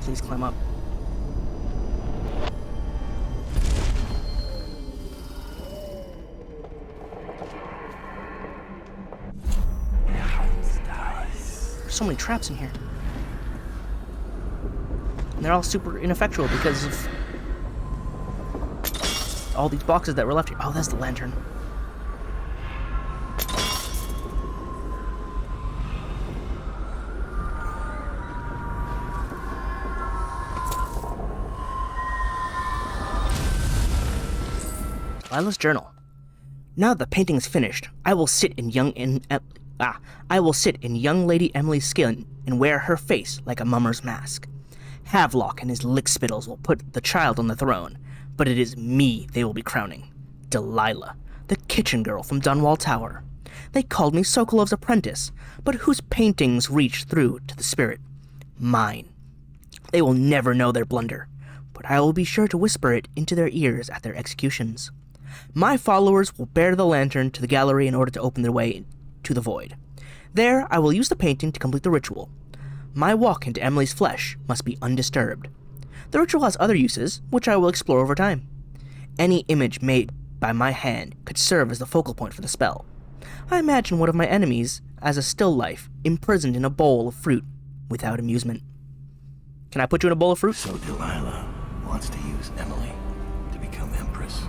Please climb up. There's so many traps in here. And they're all super ineffectual because of all these boxes that were left here. Oh, that's the lantern. Delilah's journal. Now that the painting is finished, I will sit in I will sit in young Lady Emily's skin and wear her face like a mummer's mask. Havelock and his lickspittles will put the child on the throne, but it is me they will be crowning. Delilah, the kitchen girl from Dunwall Tower. They called me Sokolov's apprentice, but whose paintings reach through to the spirit? Mine. They will never know their blunder, but I will be sure to whisper it into their ears at their executions. My followers will bear the lantern to the gallery in order to open their way to the void. There, I will use the painting to complete the ritual. My walk into Emily's flesh must be undisturbed. The ritual has other uses, which I will explore over time. Any image made by my hand could serve as the focal point for the spell. I imagine one of my enemies as a still life, imprisoned in a bowl of fruit, without amusement. Can I put you in a bowl of fruit? So Delilah wants to use Emily to become Empress.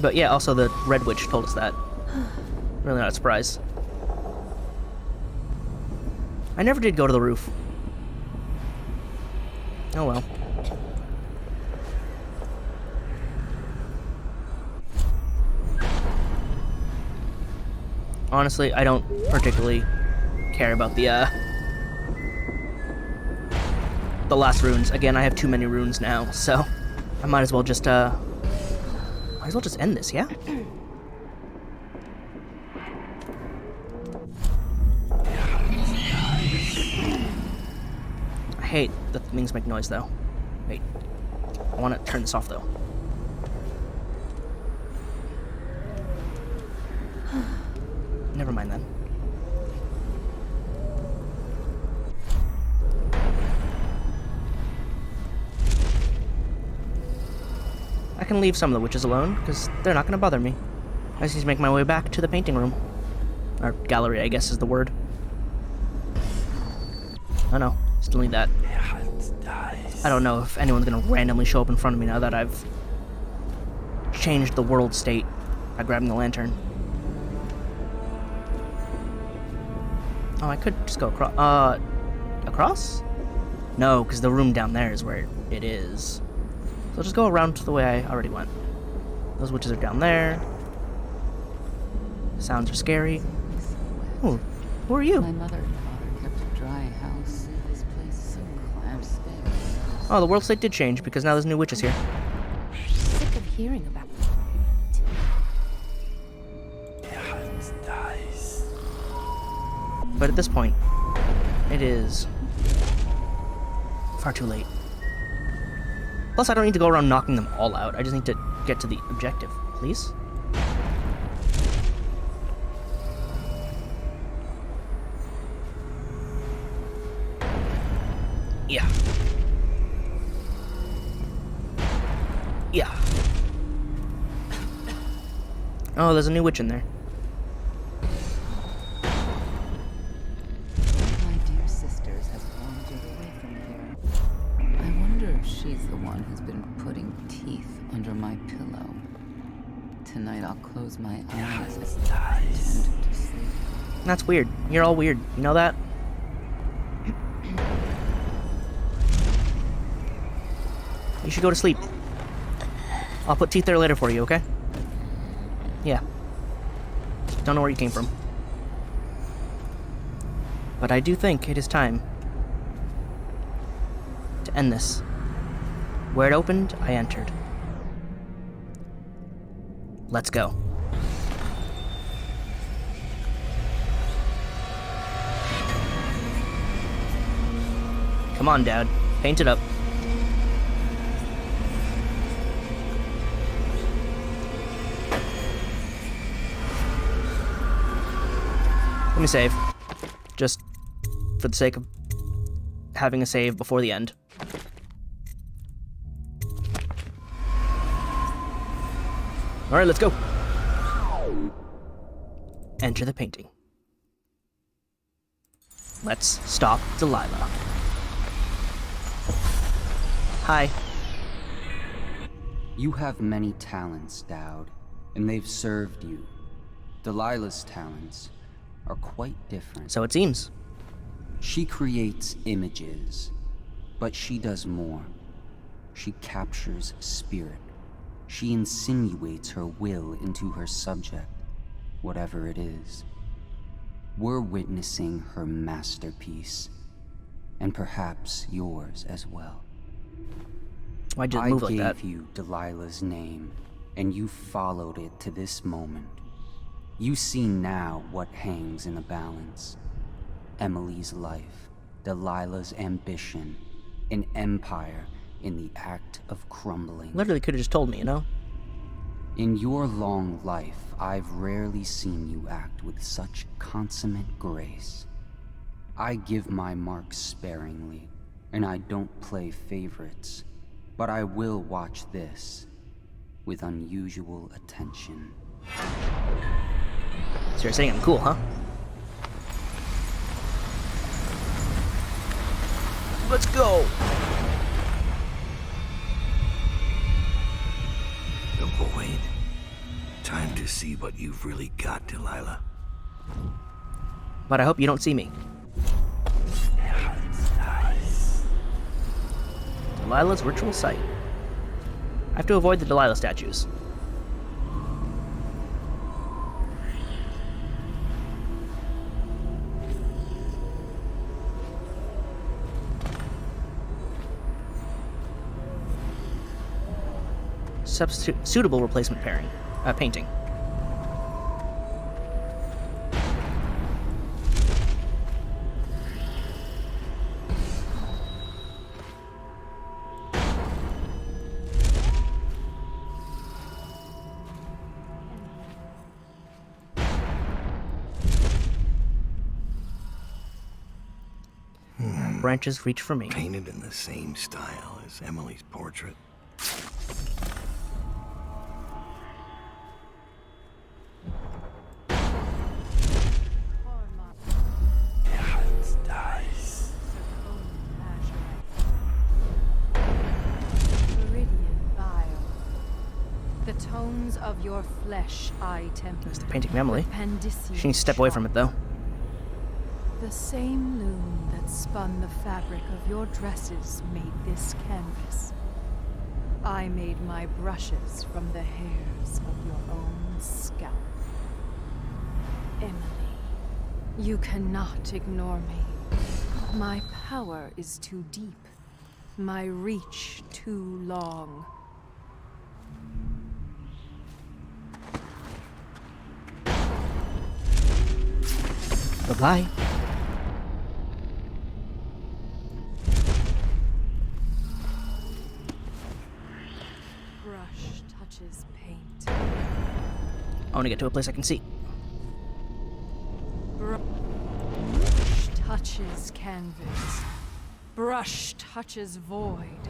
But yeah, also the Red Witch told us that. Really not a surprise. I never did go to the roof. Oh well. Honestly, I don't particularly care about the last runes. Again, I have too many runes now, so I might as well just end this, yeah? I hate that things make noise, though. Wait. I want to turn this off, though. Never mind, then. I can leave some of the witches alone, because they're not going to bother me. I just need to make my way back to the painting room. Or gallery, I guess is the word. Oh no, still need that. I don't know if anyone's going to randomly show up in front of me now that I've changed the world state by grabbing the lantern. Oh, I could just go across. Across? No, because the room down there is where it is. So I'll just go around the way I already went. Those witches are down there. Sounds are scary. Ooh, who are you? My mother and father kept a dry house. This place is so cramped. Oh, the world state did change because now there's new witches here. Sick of hearing about it. But at this point, it is far too late. Plus, I don't need to go around knocking them all out. I just need to get to the objective, please. Yeah. Yeah. Oh, there's a new witch in there. My dear sisters has wandered away from here. I wonder if she's the one who's been putting teeth under my pillow. Tonight I'll close my eyes and pretend to sleep. That's weird. You're all weird. You know that? You should go to sleep. I'll put teeth there later for you, okay? Yeah. Don't know where you came from. But I do think it is time to end this. Where it opened, I entered. Let's go. Come on, Dad. Paint it up. Let me save. Just for the sake of having a save before the end. Alright, let's go. Enter the painting. Let's stop Delilah. Hi. You have many talents, Dowd, and they've served you. Delilah's talents are quite different. So it seems. She creates images, But she does more. She captures spirit. She insinuates her will into her subject, whatever it is. We're witnessing her masterpiece, and perhaps yours as well. Why'd you move like that? I gave you Delilah's name, and you followed it to this moment. You see now what hangs in the balance. Emily's life, Delilah's ambition, an empire in the act of crumbling. Literally could have just told me, you know? In your long life, I've rarely seen you act with such consummate grace. I give my marks sparingly, and I don't play favorites, but I will watch this with unusual attention. So you're saying I'm cool, huh? Let's go! The void. Time to see what you've really got, Delilah. But I hope you don't see me. Delilah's ritual site. I have to avoid the Delilah statues. Suitable replacement pairing. Painting. Branches reach for me. Painted in the same style as Emily's portrait. Of your flesh I temper. It's the painting of Emily. Appendices She needs to step away from it, though. The same loom that spun the fabric of your dresses made this canvas. I made my brushes from the hairs of your own scalp. Emily, you cannot ignore me. My power is too deep. My reach too long. Bye-bye. Brush touches paint. I want to get to a place I can see. Brush touches canvas. Brush touches void.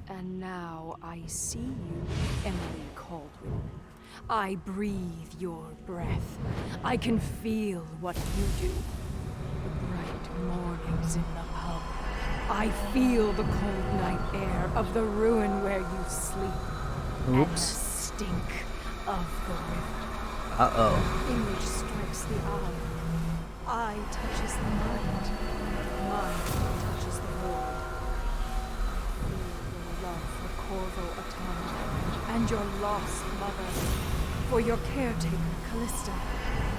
And now I see you, Emily Caldwell. I breathe your breath. I can feel what you do. The bright mornings in the hub. I feel the cold night air of the ruin where you sleep. And the stink of the river. Uh-oh. Image strikes the eye. Eye touches the mind. Mind touches the void. I feel your love for Corvo Automata and your lost mother. For your caretaker, Callista.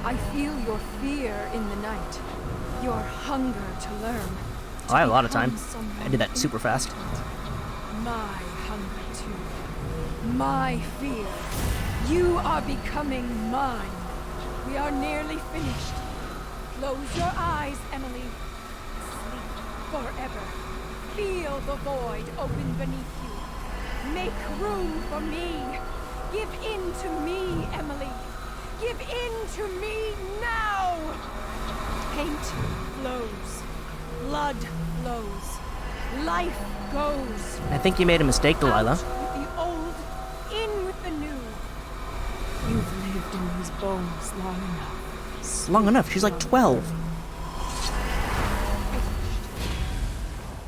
I feel your fear in the night. Your hunger to learn. I have a lot of time. I did that super fast. My hunger too. My fear. You are becoming mine. We are nearly finished. Close your eyes, Emily. Sleep forever. Feel the void open beneath you. Make room for me. Give in to me, Emily. Give in to me now. Paint flows. Blood flows. Life goes. I think you made a mistake, Delilah. Out with the old, in with the new. You've lived in these bones long enough. Long enough. She's like 12.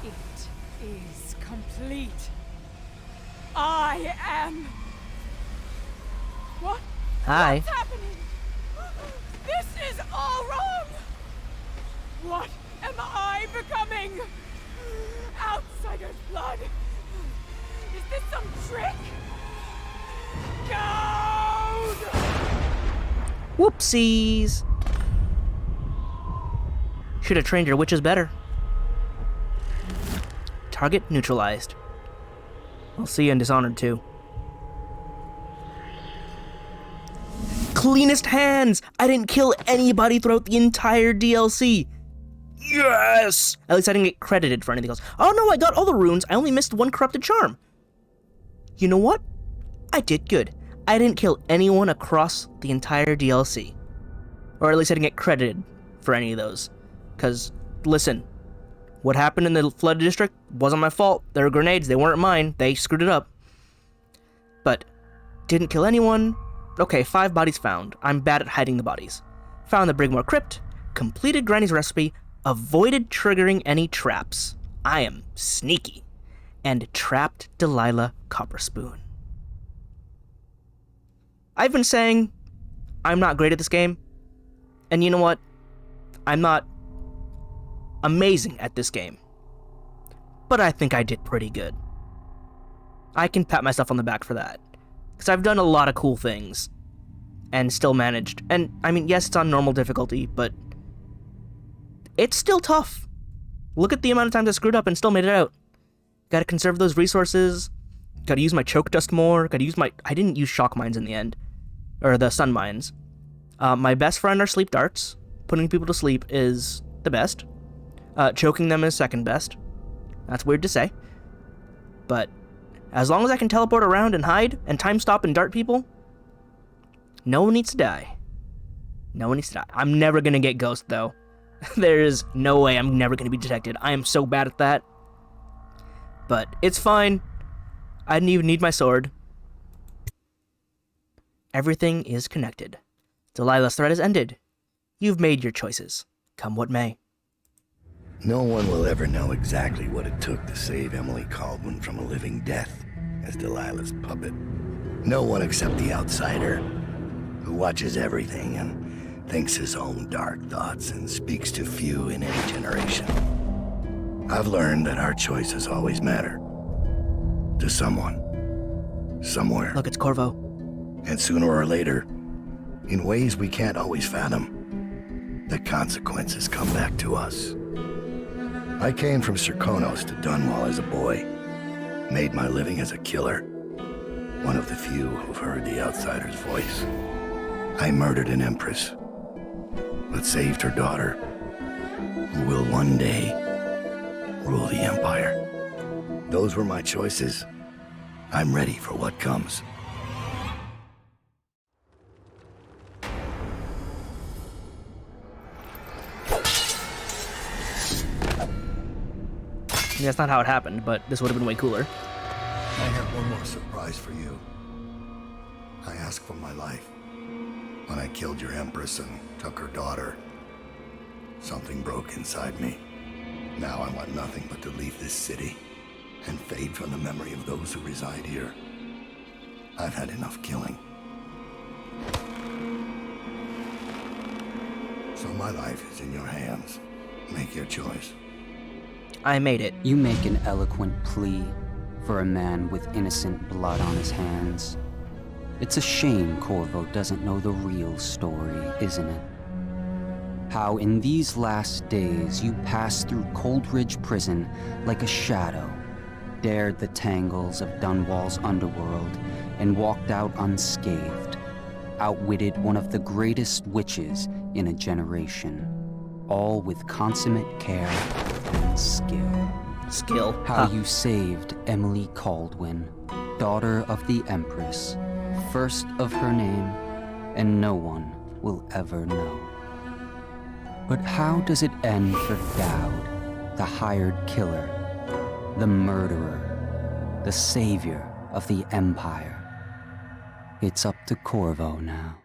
It is complete. I am... What? Hi. What's happening? This is all wrong! What am I becoming? Out outsider's blood! Is this some trick? Gold! Whoopsies! Should have trained your witches better. Target neutralized. I'll see you in Dishonored 2. Cleanest hands! I didn't kill anybody throughout the entire DLC. Yes! At least I didn't get credited for anything else. Oh no, I got all the runes. I only missed one corrupted charm. You know what? I did good. I didn't kill anyone across the entire DLC. Or at least I didn't get credited for any of those. Because, listen, what happened in the flooded district wasn't my fault. They were grenades. They weren't mine. They screwed it up. But, didn't kill anyone. Okay, 5 bodies found. I'm bad at hiding the bodies. Found the Brigmore crypt. Completed Granny's recipe. Avoided triggering any traps. I am sneaky. And trapped Delilah Copperspoon. I've been saying I'm not great at this game. And you know what? I'm not amazing at this game. But I think I did pretty good. I can pat myself on the back for that. Because I've done a lot of cool things. And still managed. And, I mean, yes, it's on normal difficulty, but it's still tough. Look at the amount of times I screwed up and still made it out. Gotta conserve those resources. Gotta use my choke dust more. Gotta use my... I didn't use shock mines in the end. Or the sun mines. My best friend are sleep darts. Putting people to sleep is the best. Choking them is second best. That's weird to say. But as long as I can teleport around and hide and time stop and dart people, no one needs to die. No one needs to die. I'm never gonna get ghost though. There is no way I'm never gonna be detected. I am so bad at that. But it's fine. I didn't even need my sword. Everything is connected. Delilah's threat has ended. You've made your choices. Come what may. No one will ever know exactly what it took to save Emily Caldwin from a living death as Delilah's puppet. No one except the outsider, who watches everything and thinks his own dark thoughts and speaks to few in any generation. I've learned that our choices always matter. To someone. Somewhere. Look, it's Corvo. And sooner or later, in ways we can't always fathom, the consequences come back to us. I came from Serkonos to Dunwall as a boy. Made my living as a killer. One of the few who've heard the outsider's voice. I murdered an empress, but saved her daughter, who will one day rule the Empire. Those were my choices. I'm ready for what comes. I mean, that's not how it happened, but this would have been way cooler. I have one more surprise for you. I asked for my life. When I killed your empress and took her daughter, something broke inside me. Now I want nothing but to leave this city and fade from the memory of those who reside here. I've had enough killing. So my life is in your hands. Make your choice. I made it. You make an eloquent plea for a man with innocent blood on his hands. It's a shame Corvo doesn't know the real story, isn't it? How in these last days you passed through Coldridge Prison like a shadow, dared the tangles of Dunwall's underworld, and walked out unscathed, outwitted one of the greatest witches in a generation, all with consummate care and skill. Skill. How you saved Emily Caldwin, daughter of the Empress, first of her name, and no one will ever know. But how does it end for Dowd, the hired killer, the murderer, the savior of the Empire? It's up to Corvo now.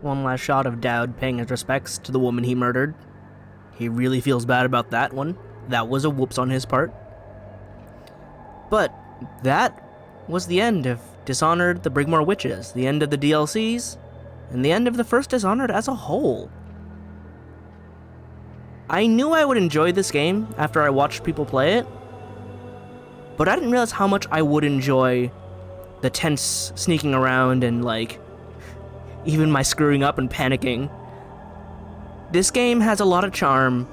one last shot of Dowd paying his respects to the woman he murdered. He really feels bad about that one. That was a whoops on his part. But that was the end of Dishonored: The Brigmore Witches, the end of the DLCs, and the end of the first Dishonored as a whole. I knew I would enjoy this game after I watched people play it, but I didn't realize how much I would enjoy the tense sneaking around and, like, even my screwing up and panicking. This game has a lot of charm.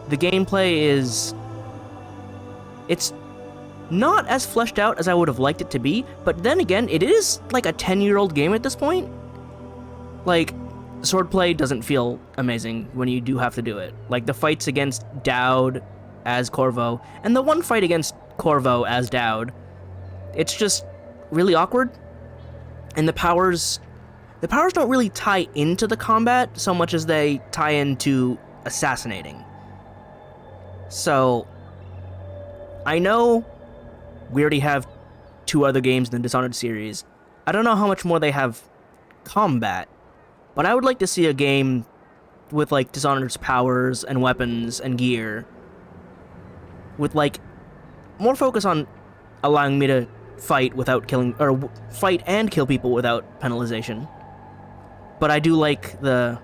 The gameplay is... it's not as fleshed out as I would have liked it to be, but then again, it is like a 10-year-old game at this point. Like, swordplay doesn't feel amazing when you do have to do it. Like, the fights against Dowd as Corvo, and the one fight against Corvo as Dowd, it's just really awkward. And the powers don't really tie into the combat so much as they tie into assassinating. So, I know we already have 2 other games in the Dishonored series. I don't know how much more they have combat, but I would like to see a game with, like, Dishonored's powers and weapons and gear, with, like, more focus on allowing me to fight without killing, or fight and kill people without penalization. But I do like the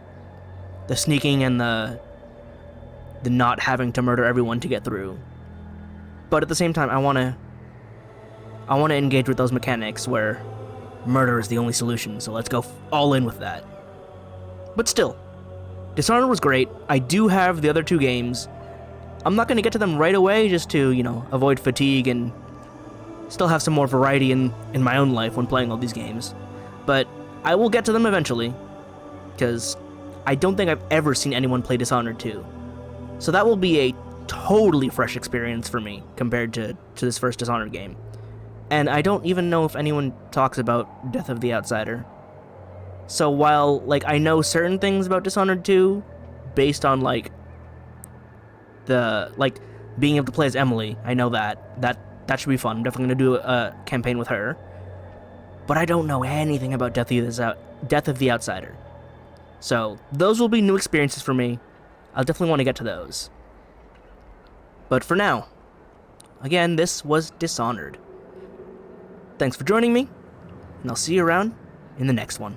sneaking and the not having to murder everyone to get through. But at the same time, I want to engage with those mechanics where murder is the only solution, so let's go all in with that. But still, Dishonored was great. I do have the other 2 games. I'm not going to get to them right away just to, you know, avoid fatigue and still have some more variety in my own life when playing all these games. But I will get to them eventually, because I don't think I've ever seen anyone play Dishonored 2. So that will be a totally fresh experience for me compared to this first Dishonored game. And I don't even know if anyone talks about Death of the Outsider. So while, like, I know certain things about Dishonored 2, based on, like, being able to play as Emily, I know that should be fun. I'm definitely going to do a campaign with her. But I don't know anything about Death of the Outsider. So those will be new experiences for me. I'll definitely want to get to those. But for now, again, this was Dishonored. Thanks for joining me, and I'll see you around in the next one.